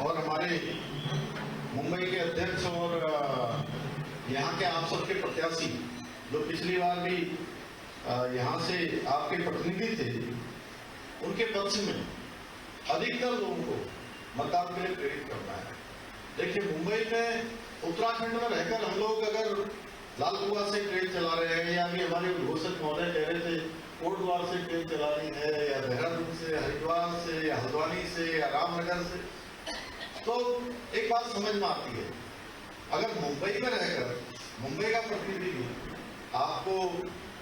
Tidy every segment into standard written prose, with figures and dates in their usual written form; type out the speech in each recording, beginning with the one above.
और हमारे मुंबई के अध्यक्ष और यहाँ के आप सबके प्रत्याशी जो पिछली बार भी यहाँ से आपके प्रतिनिधि थे, उनके पक्ष में अधिकतर लोगों को मतदान के लिए प्रेरित करना है। देखिए, मुंबई में उत्तराखंड में रहकर हम लोग अगर लाल कुआं से ट्रेन चला रहे हैं, या भी हमारे उद्घोषक महोदय कह रहे थे कोटद्वार से ट्रेन चलानी है, या देहरादून से, हरिद्वार से, या हल्द्वानी से, या रामनगर से, तो एक बात समझ में आती है, अगर मुंबई में रहकर मुंबई का प्रतिनिधि आपको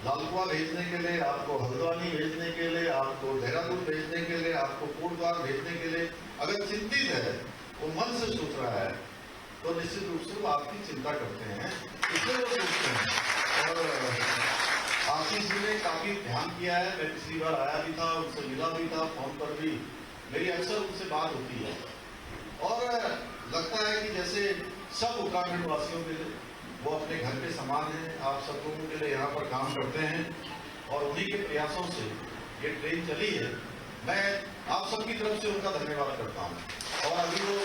लाल कुआं भेजने के लिए, आपको हल्द्वानी भेजने के लिए, आपको देहरादून भेजने के लिए, आपको कोटद्वार भेजने के लिए अगर चिंतित है, वो मन से सोच रहा है, तो निश्चित रूप से वो आपकी चिंता करते हैं, इसलिए वो सोचते हैं। और आशीष जी ने काफी ध्यान किया है, मैं पिछली बार आया भी था, उनसे मिला भी था, फोन पर भी मेरी अक्सर उनसे बात होती है, और लगता है कि जैसे सब उत्तराखंड वासियों के लिए वो अपने घर के समान हैं। आप सब लोगों के लिए यहाँ पर काम करते हैं, और उन्हीं के प्रयासों से ये ट्रेन चली है। मैं आप सबकी तरफ से उनका धन्यवाद करता हूँ। और अभी वो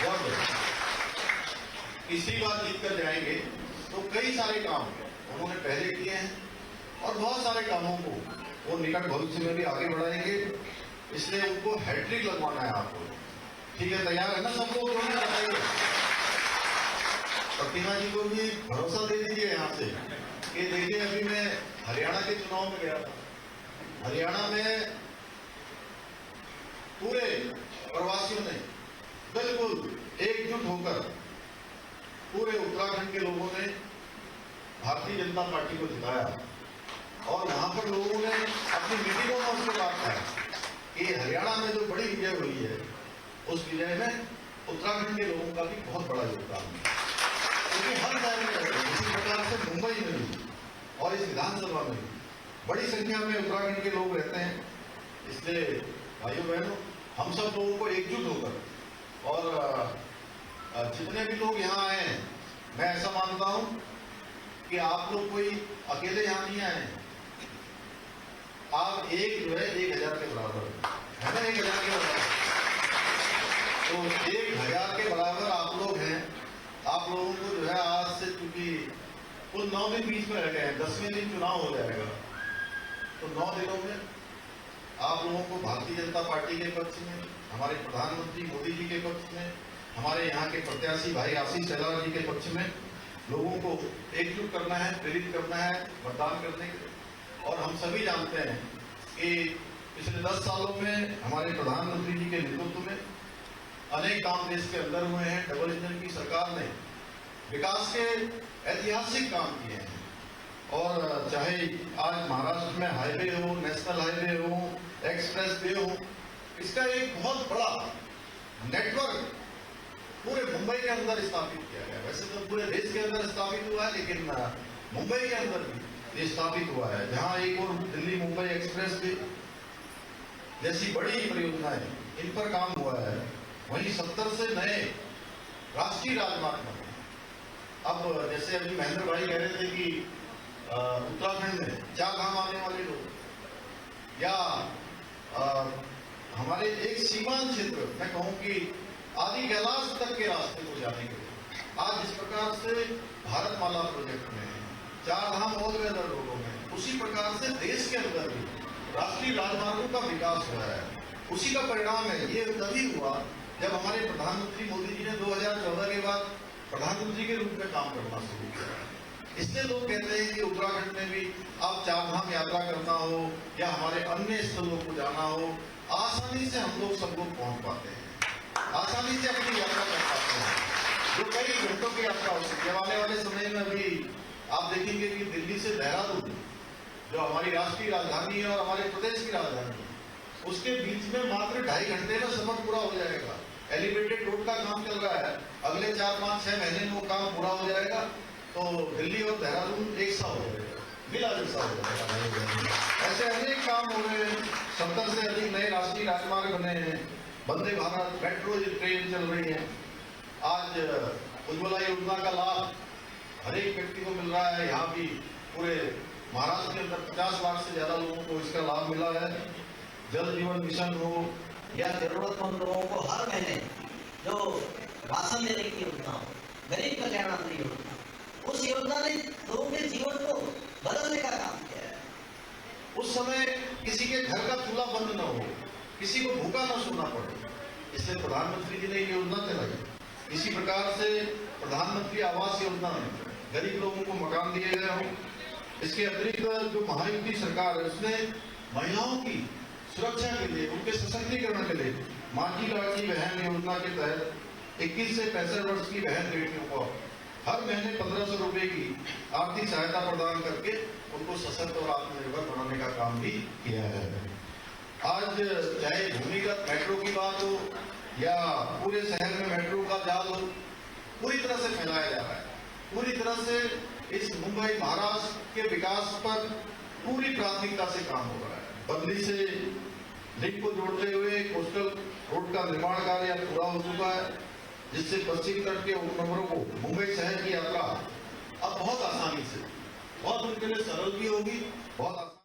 जब तीसरी बार जीत कर जाएंगे तो कई सारे काम उन्होंने पहले किए हैं, और बहुत सारे कामों को वो निकट भविष्य में भी आगे बढ़ाएंगे, इसलिए उनको हैट्रिक लगवाना है आपको। ठीक है, तैयार है ना सब लोग? बताइए, प्रतिमा जी को भी भरोसा दे दीजिए यहाँ से कि देखिए, अभी मैं हरियाणा के चुनाव में गया था, हरियाणा में पूरे प्रवासियों ने बिल्कुल एकजुट होकर पूरे उत्तराखंड के लोगों ने भारतीय जनता पार्टी को जिताया, और वहां पर लोगों ने अपनी मीटिंगों में उसके बात कहा कि हरियाणा में जो बड़ी विजय हुई है, उस विजय में उत्तराखंड के लोगों का भी बहुत बड़ा योगदान है। क्योंकि हर जगह में इसी प्रकार से मुंबई में भी और इस विधानसभा में भी बड़ी संख्या में उत्तराखंड के लोग रहते हैं। इसलिए भाइयों बहनों, हम सब लोगों को एकजुट होकर, और जितने भी लोग यहाँ आए हैं, मैं ऐसा मानता हूँ कि आप लोग कोई अकेले यहाँ नहीं आए, आप एक जो है 1000 के बराबर है ना, 1000 के बराबर, तो 1000 के बराबर आप लोग हैं। आप लोगों को जो है आज से, क्योंकि कुल 9 दिन बीच में रह गए हैं, 10वें दिन चुनाव हो जाएगा, तो 9 दिनों में आप लोगों को भारतीय जनता पार्टी के पक्ष में, हमारे प्रधानमंत्री मोदी जी के पक्ष में, हमारे यहाँ के प्रत्याशी भाई आशीष शेलार जी के पक्ष में लोगों को एकजुट करना है, प्रेरित करना है मतदान करने के लिए। और हम सभी जानते हैं कि पिछले 10 सालों में हमारे प्रधानमंत्री जी के नेतृत्व में अनेक काम देश के अंदर हुए हैं। डबल इंजन की सरकार ने विकास के ऐतिहासिक काम किए हैं, और चाहे आज महाराष्ट्र में हाईवे हो, नेशनल हाईवे हो, एक्सप्रेस वे हो, इसका एक बहुत बड़ा नेटवर्क पूरे मुंबई के अंदर स्थापित किया गया। वैसे तो पूरे देश के अंदर स्थापित हुआ है, लेकिन मुंबई के अंदर भी ये स्थापित हुआ है, जहां एक और दिल्ली मुंबई एक्सप्रेस वे जैसी बड़ी परियोजनाएं, इन पर काम हुआ है। वहीं 70 से नए राष्ट्रीय राजमार्ग बने। अब जैसे अभी महेंद्र भाई कह रहे थे कि उत्तराखंड में 4 धाम आने वाले लोग, या हमारे एक सीमांत क्षेत्र, मैं कहूँ कि आदि कैलाश तक के रास्ते को जाने के लिए आज जिस प्रकार से भारतमाला प्रोजेक्ट में 4 धाम हो गए रोडों में, उसी प्रकार से देश के अंदर भी राष्ट्रीय राजमार्गों का विकास हुआ है। उसी का परिणाम है। ये तभी हुआ जब हमारे प्रधानमंत्री मोदी जी ने 2014 के बाद प्रधानमंत्री के रूप में काम करना शुरू किया। इसलिए लोग कहते हैं कि उत्तराखंड में भी आप 4 धाम यात्रा करना हो, या हमारे अन्य स्थलों को जाना हो, आसानी से हम लोग सब लोग पहुंच पाते हैं, आसानी से अपनी यात्रा कर पाते हैं, जो कई घंटों की यात्रा हो सकती है। आने वाले समय में अभी आप देखेंगे कि दिल्ली से देहरादून, जो हमारी राष्ट्रीय राजधानी है और हमारे प्रदेश की राजधानी है, उसके बीच में मात्र 2.5 घंटे में सफर पूरा हो जाएगा। एलिवेटेड रोड का काम चल रहा है, अगले 4, 5, 6 महीने में वो काम पूरा हो जाएगा, तो दिल्ली और देहरादून एक सा हो जाएगा, मिला जैसा हो जाएगा। ऐसे अनेक काम हो रहे हैं। 70 से अधिक नए राष्ट्रीय राजमार्ग बने हैं, वंदे भारत मेट्रो ट्रेन चल रही है। आज उज्ज्वला योजना का लाभ हर एक व्यक्ति को मिल रहा है। यहाँ भी पूरे महाराष्ट्र के अंदर 50 लाख से ज्यादा लोगों को इसका लाभ मिला है। जल जीवन मिशन हो या जरूरतमंद लोगों को हर महीने जो इसलिए प्रधानमंत्री जी ने ये योजना चलाई। इसी प्रकार से प्रधानमंत्री आवास योजना में गरीब लोगों को मकान दिए गए हों। इसके अतिरिक्त जो महायुति सरकार है उसने महिलाओं की सुरक्षा के लिए, उनके सशक्तिकरण के लिए माझी लाडली बहन योजना के तहत 21 से 65 वर्ष की बहन बेटियों को हर महीने 1500 रुपए की आर्थिक सहायता प्रदान करके उनको सशक्त और आत्मनिर्भर बनाने का काम भी किया है। आज चाहे भूमिगत मेट्रो की बात हो या पूरे शहर में मेट्रो का जाल हो, पूरी तरह से फैलाया जा रहा है। पूरी तरह से इस मुंबई महाराष्ट्र के विकास पर पूरी प्राथमिकता से काम हो रहा है। बंदी से लिंक को जोड़ते हुए कोस्टल रोड का निर्माण कार्य पूरा हो चुका है, जिससे पश्चिमी तट के उपनगरों को मुंबई शहर की यात्रा अब बहुत आसानी से, बहुत उनके लिए सरल भी होगी, बहुत